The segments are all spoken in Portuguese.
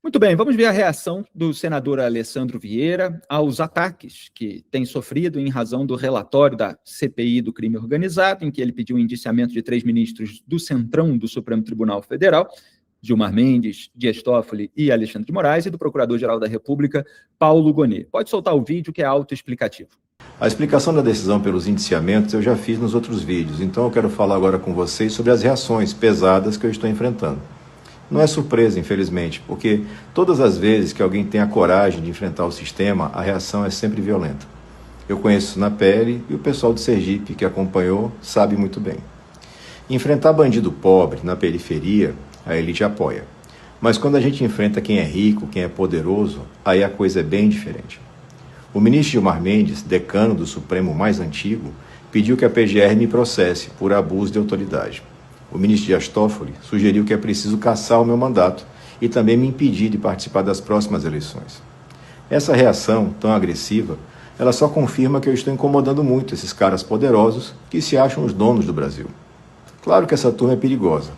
Muito bem, vamos ver a reação do senador Alessandro Vieira aos ataques que tem sofrido em razão do relatório da CPI do crime organizado, em que ele pediu o indiciamento de 3 ministros do Centrão do Supremo Tribunal Federal, Gilmar Mendes, Dias Toffoli e Alexandre de Moraes, e do Procurador-Geral da República, Paulo Gonet. Pode soltar o vídeo, que é autoexplicativo. A explicação da decisão pelos indiciamentos eu já fiz nos outros vídeos, então eu quero falar agora com vocês sobre as reações pesadas que eu estou enfrentando. Não é surpresa, infelizmente, porque todas as vezes que alguém tem a coragem de enfrentar o sistema, a reação é sempre violenta. Eu conheço isso na pele e o pessoal de Sergipe, que acompanhou, sabe muito bem. Enfrentar bandido pobre na periferia, a elite apoia. Mas quando a gente enfrenta quem é rico, quem é poderoso, aí a coisa é bem diferente. O ministro Gilmar Mendes, decano do Supremo mais antigo, pediu que a PGR me processe por abuso de autoridade. O ministro Dias Toffoli sugeriu que é preciso cassar o meu mandato e também me impedir de participar das próximas eleições. Essa reação tão agressiva, ela só confirma que eu estou incomodando muito esses caras poderosos que se acham os donos do Brasil. Claro que essa turma é perigosa,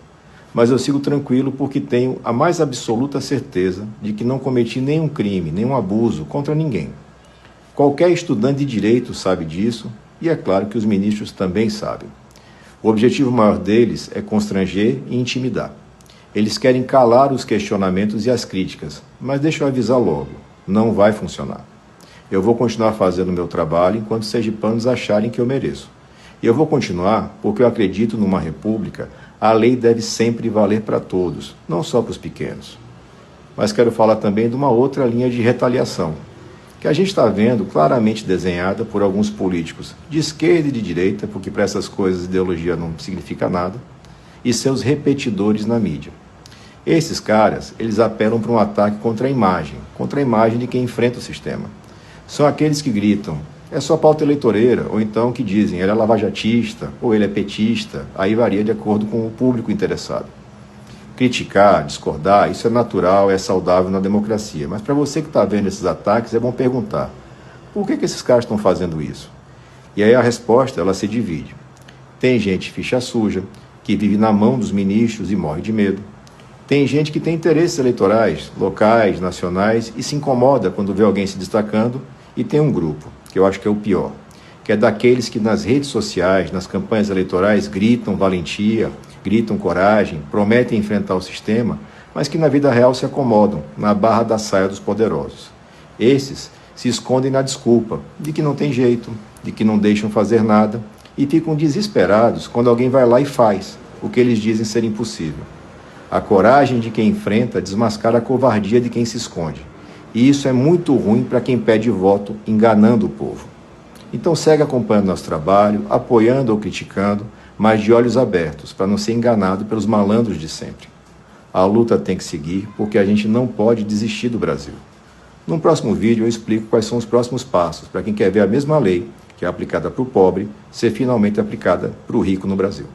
mas eu sigo tranquilo porque tenho a mais absoluta certeza de que não cometi nenhum crime, nenhum abuso contra ninguém. Qualquer estudante de direito sabe disso e é claro que os ministros também sabem. O objetivo maior deles é constranger e intimidar. Eles querem calar os questionamentos e as críticas, mas deixa eu avisar logo, não vai funcionar. Eu vou continuar fazendo o meu trabalho enquanto os sergipanos acharem que eu mereço. E eu vou continuar porque eu acredito numa república, a lei deve sempre valer para todos, não só para os pequenos. Mas quero falar também de uma outra linha de retaliação, que a gente está vendo claramente desenhada por alguns políticos de esquerda e de direita, porque para essas coisas ideologia não significa nada, e seus repetidores na mídia. Esses caras, eles apelam para um ataque contra a imagem de quem enfrenta o sistema. São aqueles que gritam, é só pauta eleitoreira, ou então que dizem, ele é lavajatista, ou ele é petista, aí varia de acordo com o público interessado. Criticar, discordar, isso é natural, é saudável na democracia. Mas para você que está vendo esses ataques, é bom perguntar, por que esses caras estão fazendo isso? E aí a resposta, ela se divide. Tem gente ficha suja, que vive na mão dos ministros e morre de medo. Tem gente que tem interesses eleitorais, locais, nacionais, e se incomoda quando vê alguém se destacando. E tem um grupo, que eu acho que é o pior, que é daqueles que nas redes sociais, nas campanhas eleitorais, gritam valentia, gritam coragem, prometem enfrentar o sistema, mas que na vida real se acomodam na barra da saia dos poderosos. Esses se escondem na desculpa de que não tem jeito, de que não deixam fazer nada e ficam desesperados quando alguém vai lá e faz o que eles dizem ser impossível. A coragem de quem enfrenta desmascara a covardia de quem se esconde. E isso é muito ruim para quem pede voto enganando o povo. Então segue acompanhando nosso trabalho, apoiando ou criticando, mas de olhos abertos, para não ser enganado pelos malandros de sempre. A luta tem que seguir, porque a gente não pode desistir do Brasil. No próximo vídeo eu explico quais são os próximos passos, para quem quer ver a mesma lei, que é aplicada para o pobre, ser finalmente aplicada para o rico no Brasil.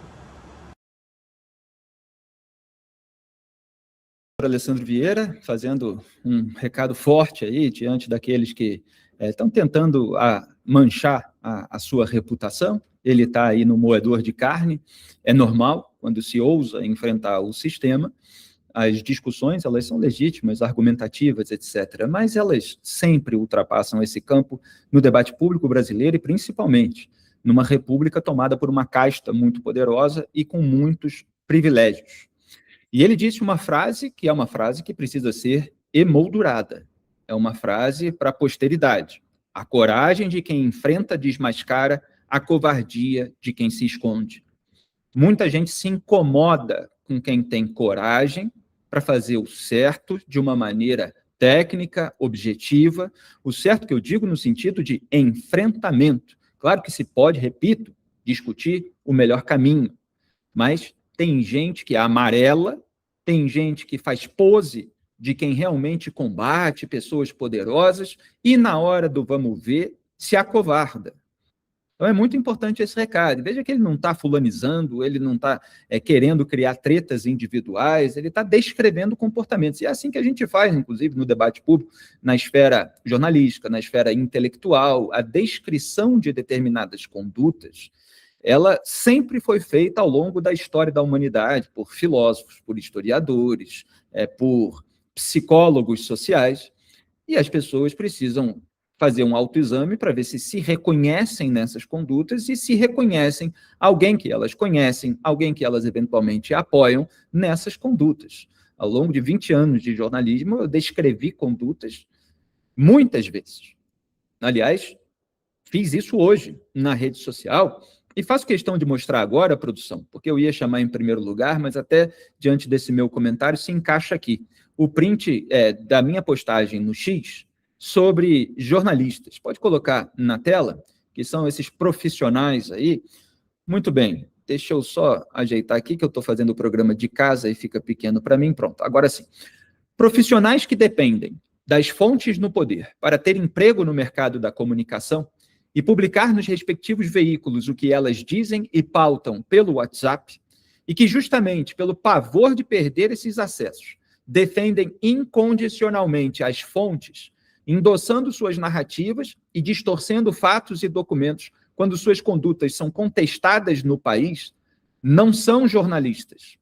Alessandro Vieira, fazendo um recado forte aí, diante daqueles que estão tentando manchar a sua reputação. Ele está aí no moedor de carne, é normal, quando se ousa enfrentar o sistema, as discussões, elas são legítimas, argumentativas, etc., mas elas sempre ultrapassam esse campo no debate público brasileiro e, principalmente, numa república tomada por uma casta muito poderosa e com muitos privilégios. E ele disse uma frase que é uma frase que precisa ser emoldurada, é uma frase para a posteridade. A coragem de quem enfrenta desmascara a covardia de quem se esconde. Muita gente se incomoda com quem tem coragem para fazer o certo de uma maneira técnica, objetiva, o certo que eu digo no sentido de enfrentamento. Claro que se pode, repito, discutir o melhor caminho, mas tem gente que é amarela, tem gente que faz pose de quem realmente combate pessoas poderosas e, na hora do vamos ver, se acovarda. Então é muito importante esse recado. Veja que ele não está fulanizando, ele não está querendo criar tretas individuais, ele está descrevendo comportamentos. E é assim que a gente faz, inclusive, no debate público, na esfera jornalística, na esfera intelectual, a descrição de determinadas condutas, ela sempre foi feita ao longo da história da humanidade por filósofos, por historiadores, por psicólogos sociais, e as pessoas precisam fazer um autoexame para ver se reconhecem nessas condutas e se reconhecem alguém que elas conhecem, alguém que elas eventualmente apoiam nessas condutas. Ao longo de 20 anos de jornalismo, eu descrevi condutas muitas vezes. Aliás, fiz isso hoje na rede social e faço questão de mostrar agora, produção, porque eu ia chamar em primeiro lugar, mas até diante desse meu comentário se encaixa aqui. O print da minha postagem no X sobre jornalistas. Pode colocar na tela, que são esses profissionais aí. Muito bem, deixa eu só ajeitar aqui, que eu estou fazendo o programa de casa e fica pequeno para mim. Pronto, agora sim. Profissionais que dependem das fontes no poder para ter emprego no mercado da comunicação e publicar nos respectivos veículos o que elas dizem e pautam pelo WhatsApp, e que justamente pelo pavor de perder esses acessos, defendem incondicionalmente as fontes, endossando suas narrativas e distorcendo fatos e documentos quando suas condutas são contestadas no país, não são jornalistas.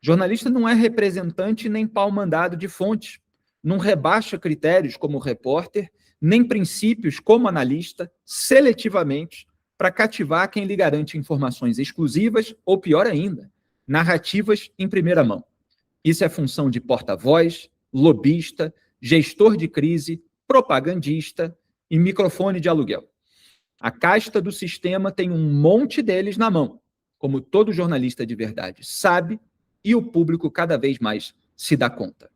Jornalista não é representante nem pau-mandado de fontes, não rebaixa critérios como repórter, nem princípios como analista, seletivamente, para cativar quem lhe garante informações exclusivas ou, pior ainda, narrativas em primeira mão. Isso é função de porta-voz, lobista, gestor de crise, propagandista e microfone de aluguel. A casta do sistema tem um monte deles na mão, como todo jornalista de verdade sabe, e o público cada vez mais se dá conta.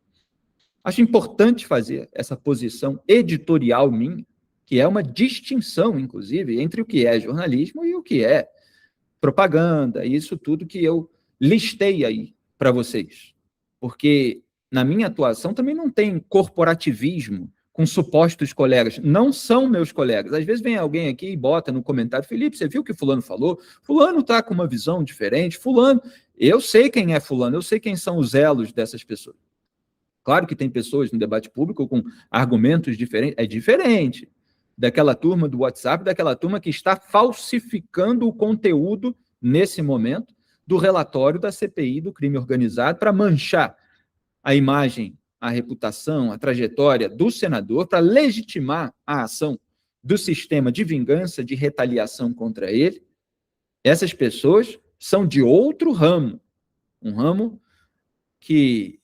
Acho importante fazer essa posição editorial minha, que é uma distinção, inclusive, entre o que é jornalismo e o que é propaganda, isso tudo que eu listei aí para vocês. Porque na minha atuação também não tem corporativismo com supostos colegas. Não são meus colegas. Às vezes vem alguém aqui e bota no comentário, Felipe, você viu o que fulano falou? Fulano está com uma visão diferente. Fulano, eu sei quem é fulano, eu sei quem são os elos dessas pessoas. Claro que tem pessoas no debate público com argumentos diferentes. É diferente daquela turma do WhatsApp, daquela turma que está falsificando o conteúdo, nesse momento, do relatório da CPI do crime organizado para manchar a imagem, a reputação, a trajetória do senador, para legitimar a ação do sistema de vingança, de retaliação contra ele. Essas pessoas são de outro ramo, um ramo que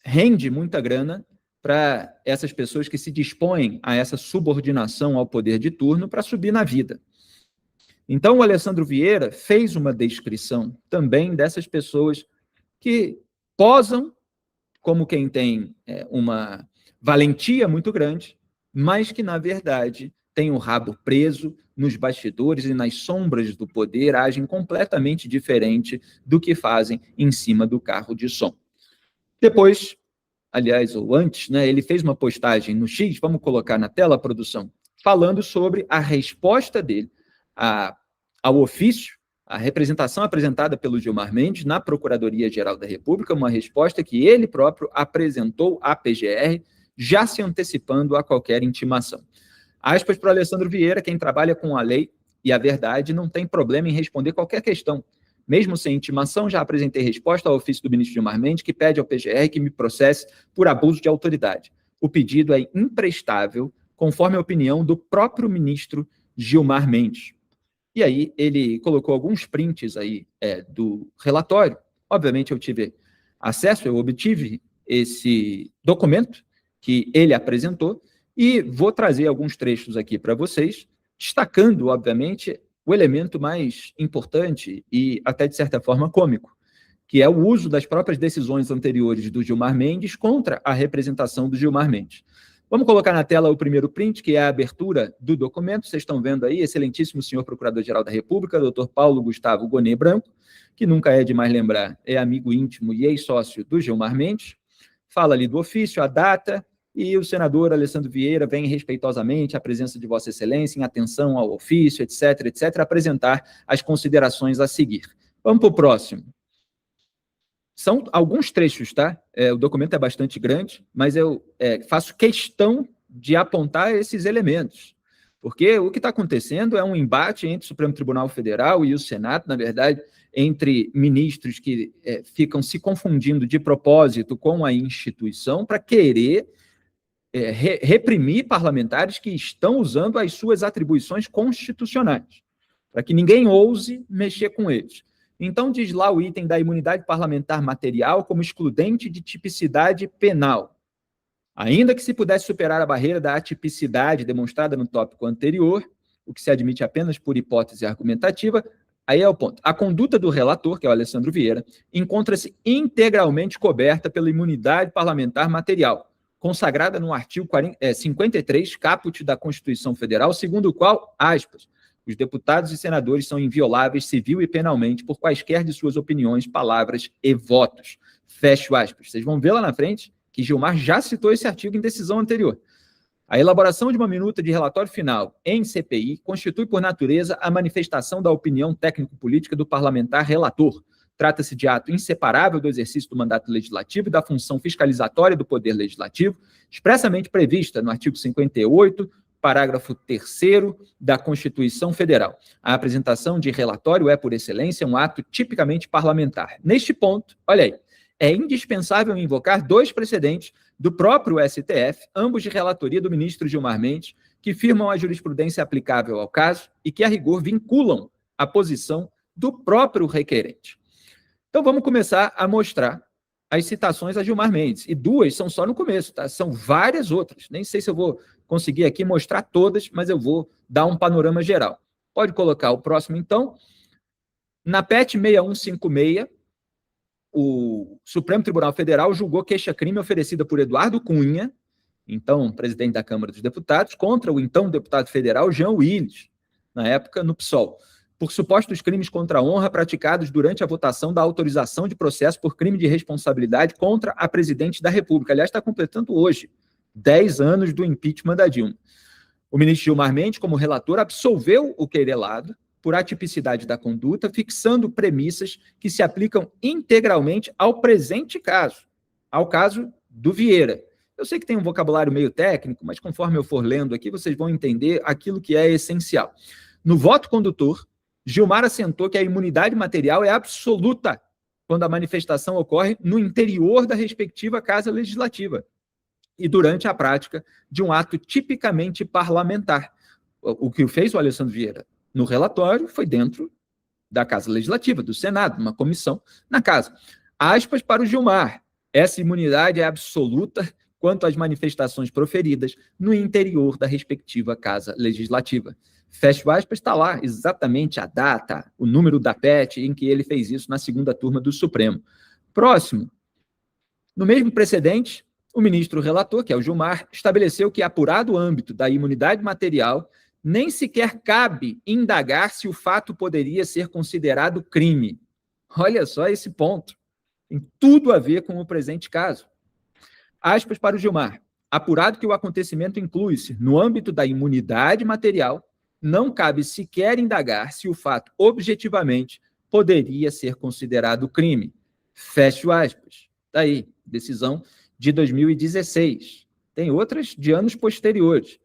rende muita grana para essas pessoas que se dispõem a essa subordinação ao poder de turno para subir na vida. Então, o Alessandro Vieira fez uma descrição também dessas pessoas que posam como quem tem uma valentia muito grande, mas que, na verdade, tem o rabo preso nos bastidores e nas sombras do poder, agem completamente diferente do que fazem em cima do carro de som. Depois, aliás, ou antes, ele fez uma postagem no X, vamos colocar na tela, produção, falando sobre a resposta dele ao ofício, a representação apresentada pelo Gilmar Mendes na Procuradoria-Geral da República, uma resposta que ele próprio apresentou à PGR, já se antecipando a qualquer intimação. Aspas para o Alessandro Vieira, quem trabalha com a lei e a verdade não tem problema em responder qualquer questão. Mesmo sem intimação, já apresentei resposta ao ofício do ministro Gilmar Mendes, que pede ao PGR que me processe por abuso de autoridade. O pedido é imprestável, conforme a opinião do próprio ministro Gilmar Mendes. E aí ele colocou alguns prints aí do relatório. Obviamente eu tive acesso, eu obtive esse documento que ele apresentou e vou trazer alguns trechos aqui para vocês, destacando, obviamente, o elemento mais importante e até, de certa forma, cômico, que é o uso das próprias decisões anteriores do Gilmar Mendes contra a representação do Gilmar Mendes. Vamos colocar na tela o primeiro print, que é a abertura do documento. Vocês estão vendo aí, excelentíssimo senhor Procurador-Geral da República, doutor Paulo Gustavo Gonet Branco, que nunca é demais lembrar, é amigo íntimo e ex-sócio do Gilmar Mendes. Fala ali do ofício, a data, e o senador Alessandro Vieira vem respeitosamente à presença de Vossa Excelência, em atenção ao ofício, etc., apresentar as considerações a seguir. Vamos para o próximo. São alguns trechos, tá? O documento é bastante grande, mas eu faço questão de apontar esses elementos, porque o que está acontecendo é um embate entre o Supremo Tribunal Federal e o Senado, na verdade, entre ministros que ficam se confundindo de propósito com a instituição para querer reprimir parlamentares que estão usando as suas atribuições constitucionais, para que ninguém ouse mexer com eles. Então, diz lá o item da imunidade parlamentar material como excludente de tipicidade penal. Ainda que se pudesse superar a barreira da atipicidade demonstrada no tópico anterior, o que se admite apenas por hipótese argumentativa, aí é o ponto. A conduta do relator, que é o Alessandro Vieira, encontra-se integralmente coberta pela imunidade parlamentar material, consagrada no artigo 53, caput da Constituição Federal, segundo o qual, aspas, os deputados e senadores são invioláveis civil e penalmente por quaisquer de suas opiniões, palavras e votos. Fecho aspas. Vocês vão ver lá na frente que Gilmar já citou esse artigo em decisão anterior. A elaboração de uma minuta de relatório final em CPI constitui, por natureza, a manifestação da opinião técnico-política do parlamentar relator. Trata-se de ato inseparável do exercício do mandato legislativo e da função fiscalizatória do Poder Legislativo, expressamente prevista no artigo 58, parágrafo 3º da Constituição Federal. A apresentação de relatório é, por excelência, um ato tipicamente parlamentar. Neste ponto, olha aí, é indispensável invocar dois precedentes do próprio STF, ambos de relatoria do ministro Gilmar Mendes, que firmam a jurisprudência aplicável ao caso e que, a rigor, vinculam a posição do próprio requerente. Então, vamos começar a mostrar as citações a Gilmar Mendes. E duas são só no começo, tá? São várias outras. Nem sei se eu vou conseguir aqui mostrar todas, mas eu vou dar um panorama geral. Pode colocar o próximo, então. Na PET 6156, o Supremo Tribunal Federal julgou queixa-crime oferecida por Eduardo Cunha, então presidente da Câmara dos Deputados, contra o então deputado federal Jean Willis, na época no PSOL, por supostos crimes contra a honra praticados durante a votação da autorização de processo por crime de responsabilidade contra a presidente da República. Aliás, está completando hoje 10 anos do impeachment da Dilma. O ministro Gilmar Mendes, como relator, absolveu o querelado por atipicidade da conduta, fixando premissas que se aplicam integralmente ao presente caso, ao caso do Vieira. Eu sei que tem um vocabulário meio técnico, mas conforme eu for lendo aqui, vocês vão entender aquilo que é essencial. No voto condutor, Gilmar assentou que a imunidade material é absoluta quando a manifestação ocorre no interior da respectiva Casa Legislativa e durante a prática de um ato tipicamente parlamentar. O que fez o Alessandro Vieira no relatório foi dentro da Casa Legislativa, do Senado, numa comissão na Casa. Aspas para o Gilmar, essa imunidade é absoluta quanto às manifestações proferidas no interior da respectiva Casa Legislativa. Fecho aspas, está lá exatamente a data, o número da PET em que ele fez isso na segunda turma do Supremo. Próximo. No mesmo precedente, o ministro relator, que é o Gilmar, estabeleceu que, apurado o âmbito da imunidade material, nem sequer cabe indagar se o fato poderia ser considerado crime. Olha só esse ponto. Tem tudo a ver com o presente caso. Aspas para o Gilmar. Apurado que o acontecimento inclui-se no âmbito da imunidade material, não cabe sequer indagar se o fato objetivamente poderia ser considerado crime. Fecho aspas. Daí, decisão de 2016. Tem outras de anos posteriores.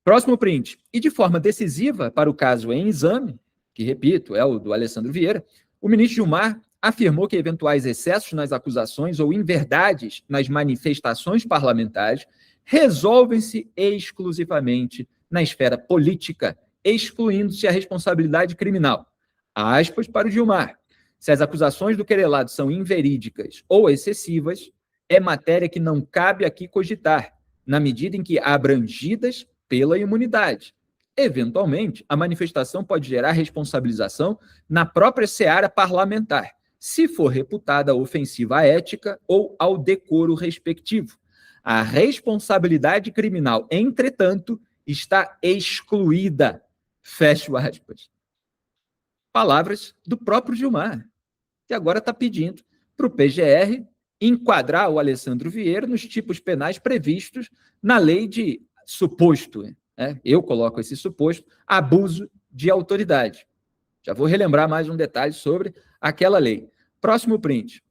Próximo print. E de forma decisiva para o caso em exame, que, repito, é o do Alessandro Vieira, o ministro Gilmar afirmou que eventuais excessos nas acusações ou inverdades nas manifestações parlamentares resolvem-se exclusivamente na esfera política, excluindo-se a responsabilidade criminal. Aspas para o Gilmar. Se as acusações do querelado são inverídicas ou excessivas, é matéria que não cabe aqui cogitar, na medida em que abrangidas pela imunidade. Eventualmente, a manifestação pode gerar responsabilização na própria seara parlamentar, se for reputada ofensiva à ética ou ao decoro respectivo. A responsabilidade criminal, entretanto, está excluída. Fecho aspas. Palavras do próprio Gilmar, que agora está pedindo para o PGR enquadrar o Alessandro Vieira nos tipos penais previstos na lei de suposto, eu coloco esse suposto, abuso de autoridade. Já vou relembrar mais um detalhe sobre aquela lei. Próximo print.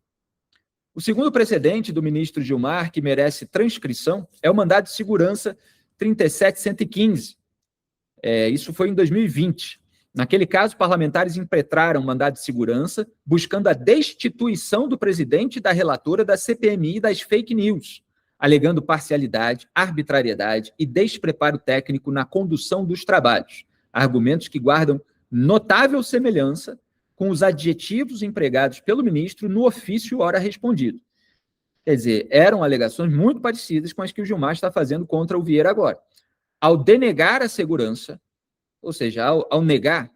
O segundo precedente do ministro Gilmar, que merece transcrição, é o mandado de segurança 37115. Isso foi em 2020. Naquele caso, parlamentares impetraram mandado de segurança, buscando a destituição do presidente e da relatora da CPMI das fake news, alegando parcialidade, arbitrariedade e despreparo técnico na condução dos trabalhos, argumentos que guardam notável semelhança com os adjetivos empregados pelo ministro no ofício ora respondido. Quer dizer, eram alegações muito parecidas com as que o Gilmar está fazendo contra o Vieira agora. Ao denegar a segurança, ou seja, ao negar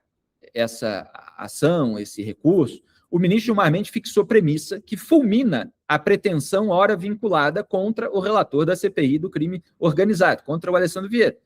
essa ação, esse recurso, o ministro Gilmar Mendes fixou premissa que fulmina a pretensão ora vinculada contra o relator da CPI do crime organizado, contra o Alessandro Vieira.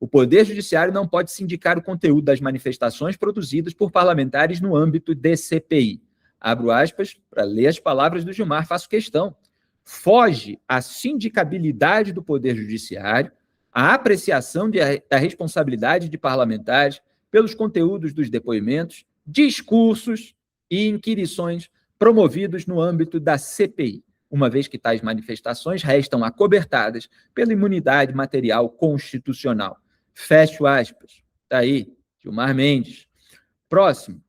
O Poder Judiciário não pode sindicar o conteúdo das manifestações produzidas por parlamentares no âmbito de CPI. Abro aspas para ler as palavras do Gilmar, faço questão. Foge à sindicabilidade do Poder Judiciário, a apreciação da responsabilidade de parlamentares pelos conteúdos dos depoimentos, discursos e inquirições promovidos no âmbito da CPI, uma vez que tais manifestações restam acobertadas pela imunidade material constitucional. Fecho aspas. Está aí, Gilmar Mendes. Próximo.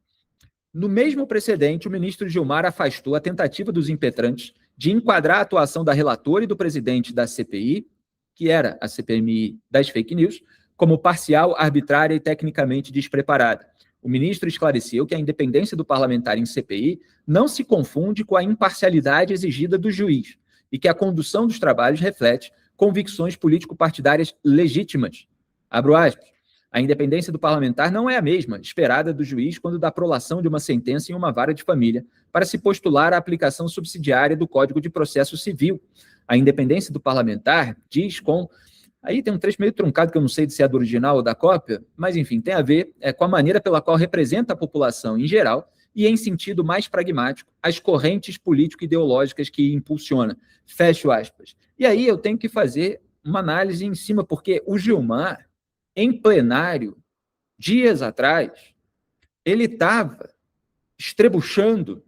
No mesmo precedente, o ministro Gilmar afastou a tentativa dos impetrantes de enquadrar a atuação da relatora e do presidente da CPI, que era a CPMI das fake news, como parcial, arbitrária e tecnicamente despreparada. O ministro esclareceu que a independência do parlamentar em CPI não se confunde com a imparcialidade exigida do juiz e que a condução dos trabalhos reflete convicções político-partidárias legítimas. Abro aspas. A independência do parlamentar não é a mesma esperada do juiz quando da prolação de uma sentença em uma vara de família para se postular a aplicação subsidiária do Código de Processo Civil. A independência do parlamentar diz com... Aí tem um trecho meio truncado que eu não sei se é do original ou da cópia, mas enfim, tem a ver com a maneira pela qual representa a população em geral e, em sentido mais pragmático, as correntes político-ideológicas que impulsiona. Fecho aspas. E aí eu tenho que fazer uma análise em cima, porque o Gilmar, em plenário, dias atrás, ele estava estrebuchando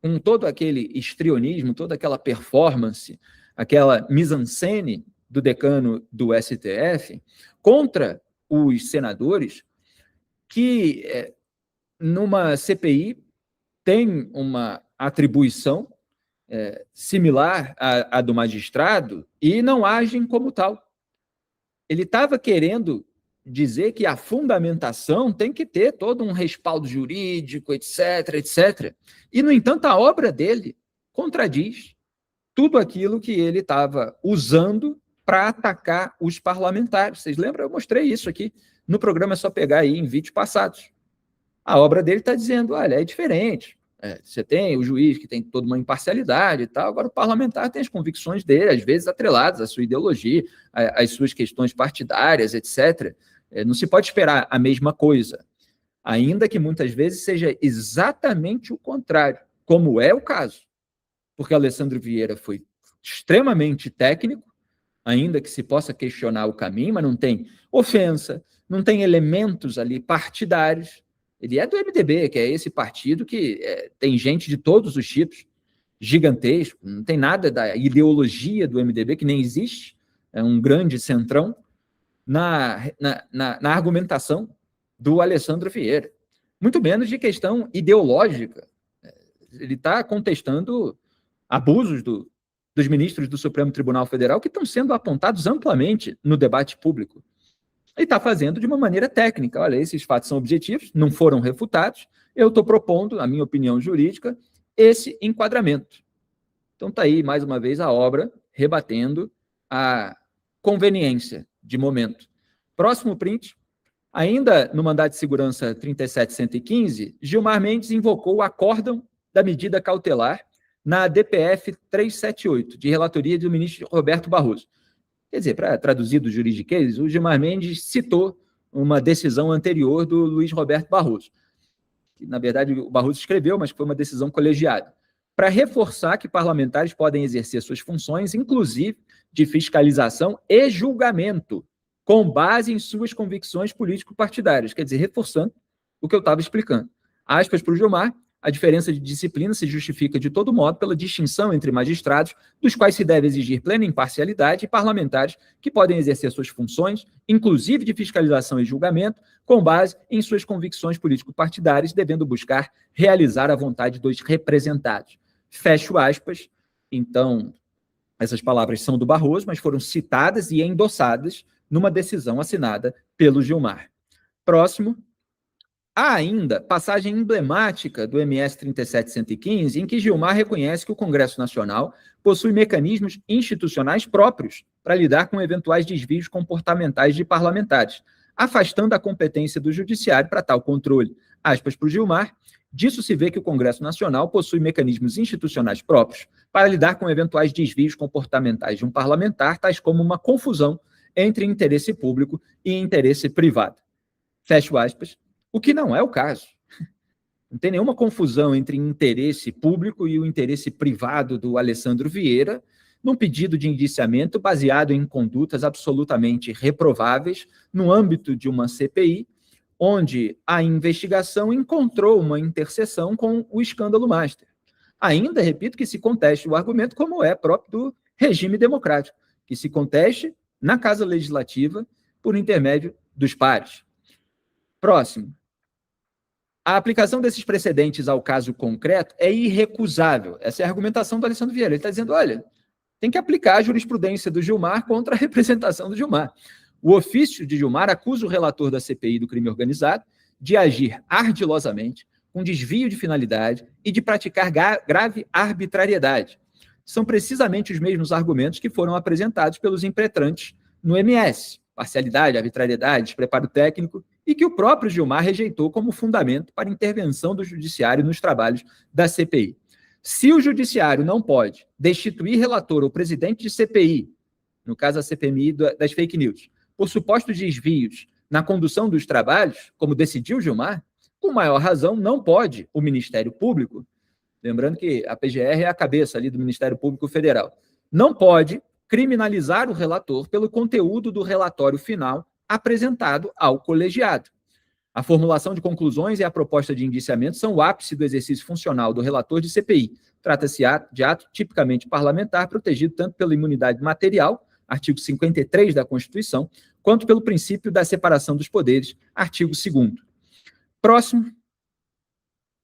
com todo aquele histrionismo, toda aquela performance, aquela mise-en-scène do decano do STF, contra os senadores que, numa CPI, tem uma atribuição similar à do magistrado e não agem como tal. Ele estava querendo dizer que a fundamentação tem que ter todo um respaldo jurídico, etc., etc. E, no entanto, a obra dele contradiz tudo aquilo que ele estava usando para atacar os parlamentares. Vocês lembram? Eu mostrei isso aqui no programa, é só pegar aí em vídeos passados. A obra dele está dizendo, olha, é diferente. Você tem o juiz que tem toda uma imparcialidade e tal, agora o parlamentar tem as convicções dele, às vezes atreladas à sua ideologia, às suas questões partidárias, etc. Não se pode esperar a mesma coisa, ainda que muitas vezes seja exatamente o contrário, como é o caso, porque Alessandro Vieira foi extremamente técnico, ainda que se possa questionar o caminho, mas não tem ofensa, não tem elementos ali partidários. Ele é do MDB, que é esse partido que tem gente de todos os tipos, gigantesco, não tem nada da ideologia do MDB, que nem existe, é um grande centrão, na argumentação do Alessandro Vieira. Muito menos de questão ideológica. Ele está contestando abusos dos ministros do Supremo Tribunal Federal que estão sendo apontados amplamente no debate público. Ele está fazendo de uma maneira técnica. Olha, esses fatos são objetivos, não foram refutados, eu estou propondo, na minha opinião jurídica, esse enquadramento. Então está aí, mais uma vez, a obra rebatendo a conveniência de momento. Próximo print. Ainda no mandado de segurança 37.115, Gilmar Mendes invocou o acórdão da medida cautelar na DPF 378, de relatoria do ministro Roberto Barroso. Quer dizer, para traduzir do juridiquês, o Gilmar Mendes citou uma decisão anterior do Luiz Roberto Barroso, que, na verdade, o Barroso escreveu, mas foi uma decisão colegiada, para reforçar que parlamentares podem exercer suas funções, inclusive de fiscalização e julgamento, com base em suas convicções político-partidárias. Quer dizer, reforçando o que eu estava explicando. Aspas para o Gilmar, A diferença de disciplina se justifica de todo modo pela distinção entre magistrados, dos quais se deve exigir plena imparcialidade, e parlamentares que podem exercer suas funções, inclusive de fiscalização e julgamento, com base em suas convicções político-partidárias, devendo buscar realizar a vontade dos representados. Fecho aspas. Então, essas palavras são do Barroso, mas foram citadas e endossadas numa decisão assinada pelo Gilmar. Próximo. Há ainda passagem emblemática do MS 3715, em que Gilmar reconhece que o Congresso Nacional possui mecanismos institucionais próprios para lidar com eventuais desvios comportamentais de parlamentares, afastando a competência do Judiciário para tal controle. Aspas para o Gilmar, disso se vê que o Congresso Nacional possui mecanismos institucionais próprios para lidar com eventuais desvios comportamentais de um parlamentar, tais como uma confusão entre interesse público e interesse privado. Fecho aspas. O que não é o caso. Não tem nenhuma confusão entre interesse público e o interesse privado do Alessandro Vieira, num pedido de indiciamento baseado em condutas absolutamente reprováveis no âmbito de uma CPI, onde a investigação encontrou uma interseção com o escândalo Master. Ainda, repito, que se conteste o argumento como é próprio do regime democrático, que se conteste na Casa Legislativa por intermédio dos pares. Próximo. A aplicação desses precedentes ao caso concreto é irrecusável. Essa é a argumentação do Alessandro Vieira. Ele está dizendo, olha, tem que aplicar a jurisprudência do Gilmar contra a representação do Gilmar. O ofício de Gilmar acusa o relator da CPI do crime organizado de agir ardilosamente, com desvio de finalidade e de praticar grave arbitrariedade. São precisamente os mesmos argumentos que foram apresentados pelos impetrantes no MS. Parcialidade, arbitrariedade, despreparo técnico, e que o próprio Gilmar rejeitou como fundamento para intervenção do Judiciário nos trabalhos da CPI. Se o Judiciário não pode destituir relator ou presidente de CPI, no caso a CPMI das fake news, por supostos desvios na condução dos trabalhos, como decidiu Gilmar, com maior razão não pode o Ministério Público, lembrando que a PGR é a cabeça ali do Ministério Público Federal, não pode criminalizar o relator pelo conteúdo do relatório final apresentado ao colegiado. A formulação de conclusões e a proposta de indiciamento são o ápice do exercício funcional do relator de CPI. Trata-se de ato tipicamente parlamentar, protegido tanto pela imunidade material, artigo 53 da Constituição, quanto pelo princípio da separação dos poderes, artigo 2º. Próximo.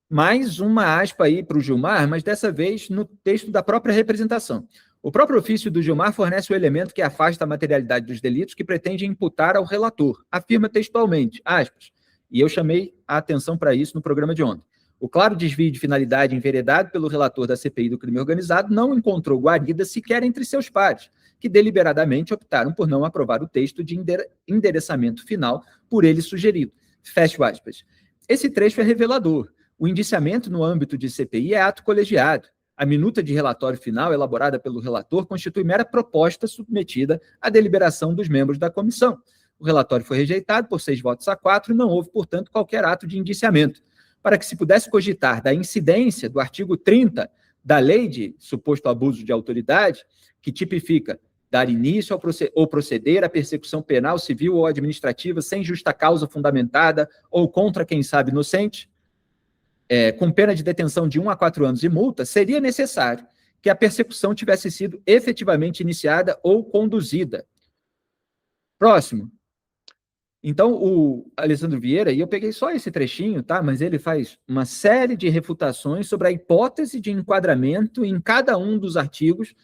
Mais uma aspa aí para o Gilmar, mas dessa vez no texto da própria representação. O próprio ofício do Gilmar fornece o elemento que afasta a materialidade dos delitos que pretende imputar ao relator. Afirma textualmente, aspas, e eu chamei a atenção para isso no programa de ontem. O claro desvio de finalidade enveredado pelo relator da CPI do crime organizado não encontrou guarida sequer entre seus pares, que deliberadamente optaram por não aprovar o texto de endereçamento final por ele sugerido. Fecho aspas. Esse trecho é revelador. O indiciamento no âmbito de CPI é ato colegiado. A minuta de relatório final elaborada pelo relator constitui mera proposta submetida à deliberação dos membros da comissão. O relatório foi rejeitado por 6 votos a 4 e não houve, portanto, qualquer ato de indiciamento. Para que se pudesse cogitar da incidência do artigo 30 da Lei de Suposto Abuso de Autoridade, que tipifica dar início ou proceder à persecução penal, civil ou administrativa sem justa causa fundamentada ou contra quem sabe inocente, com pena de detenção de 1 a 4 anos e multa, seria necessário que a persecução tivesse sido efetivamente iniciada ou conduzida. Próximo. Então, o Alessandro Vieira, e eu peguei só esse trechinho, tá? Mas ele faz uma série de refutações sobre a hipótese de enquadramento em cada um dos artigos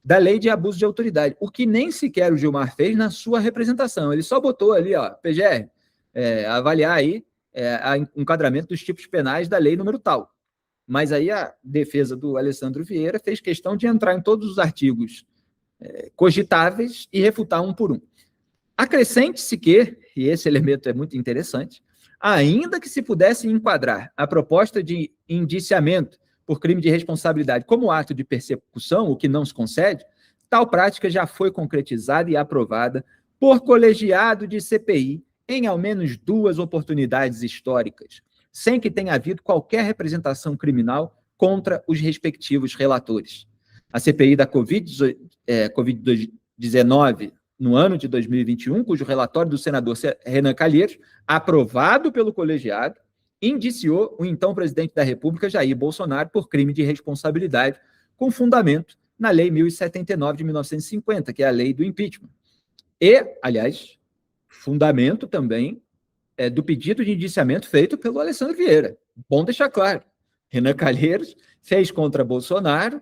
da Lei de Abuso de Autoridade, o que nem sequer o Gilmar fez na sua representação. Ele só botou ali, ó, PGR, avaliar aí o enquadramento dos tipos penais da lei número tal. Mas aí a defesa do Alessandro Vieira fez questão de entrar em todos os artigos cogitáveis e refutar um por um. Acrescente-se que, e esse elemento é muito interessante, ainda que se pudesse enquadrar a proposta de indiciamento por crime de responsabilidade como ato de persecução, o que não se concede, tal prática já foi concretizada e aprovada por colegiado de CPI em ao menos 2 oportunidades históricas, sem que tenha havido qualquer representação criminal contra os respectivos relatores. A CPI da Covid-19, no ano de 2021, cujo relatório do senador Renan Calheiros, aprovado pelo colegiado, indiciou o então presidente da República, Jair Bolsonaro, por crime de responsabilidade, com fundamento na Lei 1079 de 1950, que é a lei do impeachment. E, aliás, fundamento também do pedido de indiciamento feito pelo Alessandro Vieira. Bom deixar claro. Renan Calheiros fez contra Bolsonaro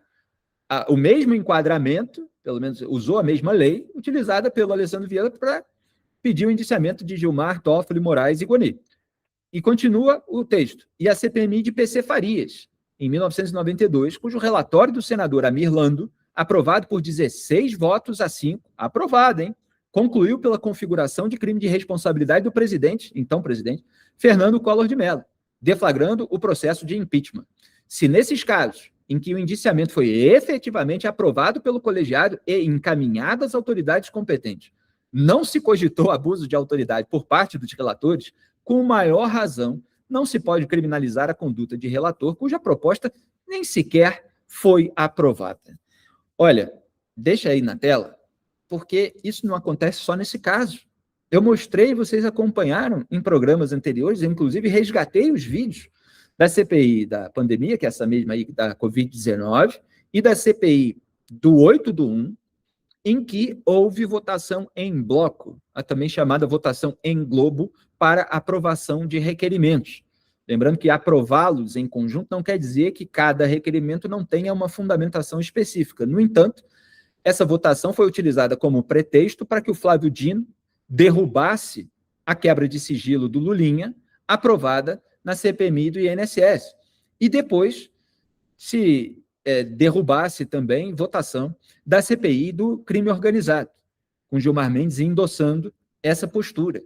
o mesmo enquadramento, pelo menos usou a mesma lei, utilizada pelo Alessandro Vieira para pedir o indiciamento de Gilmar, Toffoli, Moraes e Goni. E continua o texto. E a CPMI de PC Farias, em 1992, cujo relatório do senador Amir Lando, aprovado por 16 votos a 5, aprovado, hein? Concluiu pela configuração de crime de responsabilidade do presidente, então presidente, Fernando Collor de Mello, deflagrando o processo de impeachment. Se nesses casos, em que o indiciamento foi efetivamente aprovado pelo colegiado e encaminhado às autoridades competentes, não se cogitou abuso de autoridade por parte dos relatores, com maior razão, não se pode criminalizar a conduta de relator cuja proposta nem sequer foi aprovada. Olha, deixa aí na tela, porque isso não acontece só nesse caso. Eu mostrei, vocês acompanharam em programas anteriores, eu inclusive resgatei os vídeos da CPI da pandemia, que é essa mesma aí da Covid-19, e da CPI do 8/1, em que houve votação em bloco, a também chamada votação em globo, para aprovação de requerimentos. Lembrando que aprová-los em conjunto não quer dizer que cada requerimento não tenha uma fundamentação específica. No entanto, essa votação foi utilizada como pretexto para que o Flávio Dino derrubasse a quebra de sigilo do Lulinha, aprovada na CPMI do INSS. E depois se derrubasse também votação da CPI do crime organizado, com Gilmar Mendes endossando essa postura.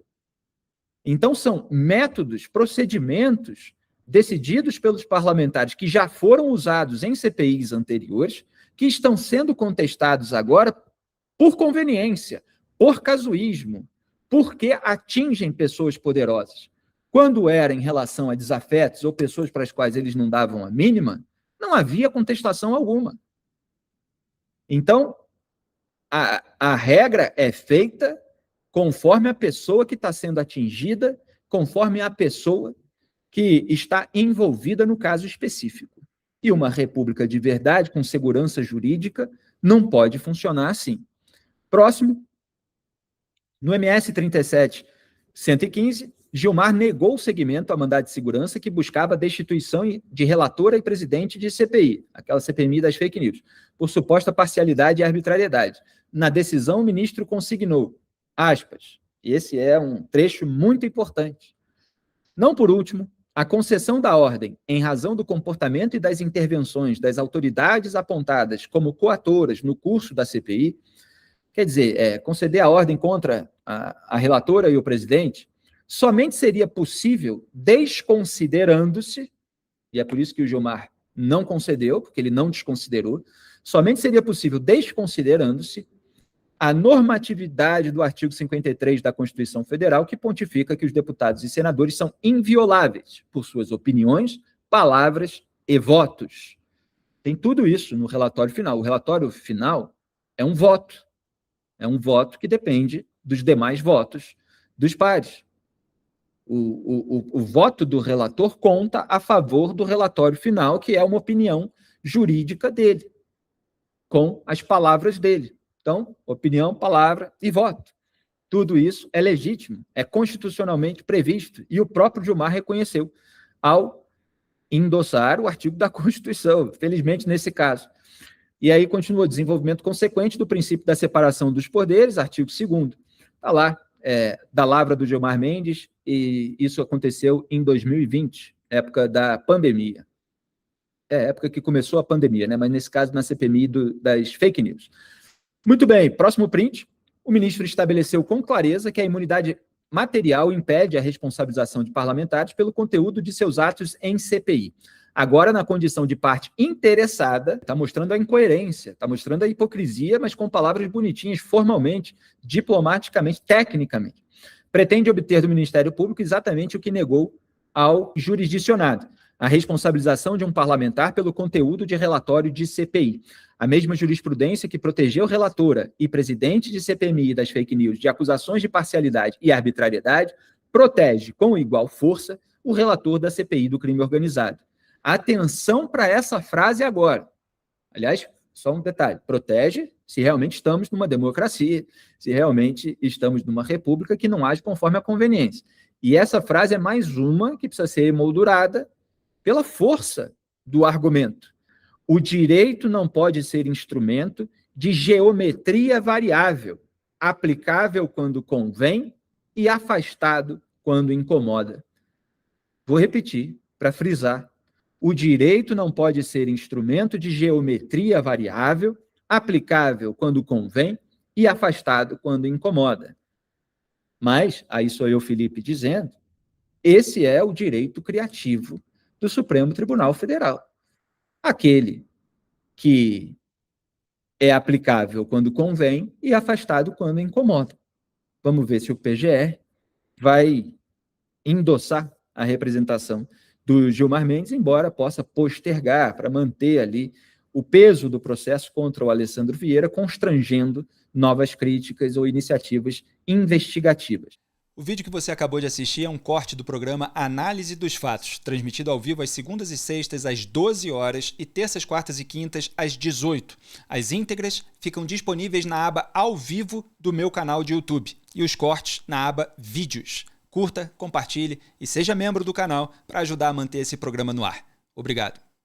Então, são métodos, procedimentos decididos pelos parlamentares que já foram usados em CPIs anteriores, que estão sendo contestados agora por conveniência, por casuísmo, porque atingem pessoas poderosas. Quando era em relação a desafetos ou pessoas para as quais eles não davam a mínima, não havia contestação alguma. Então, a regra é feita conforme a pessoa que está sendo atingida, conforme a pessoa que está envolvida no caso específico. E uma república de verdade, com segurança jurídica, não pode funcionar assim. Próximo, no MS 37.115, Gilmar negou o seguimento a mandado de segurança que buscava a destituição de relatora e presidente de CPI, aquela CPMI das fake news, por suposta parcialidade e arbitrariedade. Na decisão, o ministro consignou, aspas, e esse é um trecho muito importante. Não por último, a concessão da ordem, em razão do comportamento e das intervenções das autoridades apontadas como coatoras no curso da CPI, quer dizer, conceder a ordem contra a relatora e o presidente, somente seria possível desconsiderando-se, e é por isso que o Gilmar não concedeu, porque ele não desconsiderou, somente seria possível desconsiderando-se a normatividade do artigo 53 da Constituição Federal, que pontifica que os deputados e senadores são invioláveis por suas opiniões, palavras e votos. Tem tudo isso no relatório final. O relatório final é um voto que depende dos demais votos dos pares. O voto do relator conta a favor do relatório final, que é uma opinião jurídica dele, com as palavras dele. Então, opinião, palavra e voto. Tudo isso é legítimo, é constitucionalmente previsto, e o próprio Gilmar reconheceu ao endossar o artigo da Constituição, felizmente nesse caso. E aí continua, desenvolvimento consequente do princípio da separação dos poderes, artigo 2º. Está lá, da lavra do Gilmar Mendes, e isso aconteceu em 2020, época da pandemia. Época que começou a pandemia, né? Mas nesse caso na CPMI das fake news. Muito bem, próximo print. O ministro estabeleceu com clareza que a imunidade material impede a responsabilização de parlamentares pelo conteúdo de seus atos em CPI. Agora, na condição de parte interessada, está mostrando a incoerência, está mostrando a hipocrisia, mas com palavras bonitinhas, formalmente, diplomaticamente, tecnicamente. Pretende obter do Ministério Público exatamente o que negou ao jurisdicionado: a responsabilização de um parlamentar pelo conteúdo de relatório de CPI. A mesma jurisprudência que protegeu relatora e presidente de CPMI das fake news de acusações de parcialidade e arbitrariedade protege com igual força o relator da CPI do crime organizado. Atenção para essa frase agora. Aliás, só um detalhe, protege se realmente estamos numa democracia, se realmente estamos numa república que não age conforme a conveniência. E essa frase é mais uma que precisa ser emoldurada pela força do argumento. O direito não pode ser instrumento de geometria variável, aplicável quando convém e afastado quando incomoda. Vou repetir para frisar. O direito não pode ser instrumento de geometria variável, aplicável quando convém e afastado quando incomoda. Mas, aí sou eu, Felipe, dizendo, esse é o direito criativo do Supremo Tribunal Federal. Aquele que é aplicável quando convém e afastado quando incomoda. Vamos ver se o PGR vai endossar a representação do Gilmar Mendes, embora possa postergar para manter ali o peso do processo contra o Alessandro Vieira, constrangendo novas críticas ou iniciativas investigativas. O vídeo que você acabou de assistir é um corte do programa Análise dos Fatos, transmitido ao vivo às segundas e sextas às 12 horas e terças, quartas e quintas às 18. As íntegras ficam disponíveis na aba Ao Vivo do meu canal de YouTube e os cortes na aba Vídeos. Curta, compartilhe e seja membro do canal para ajudar a manter esse programa no ar. Obrigado.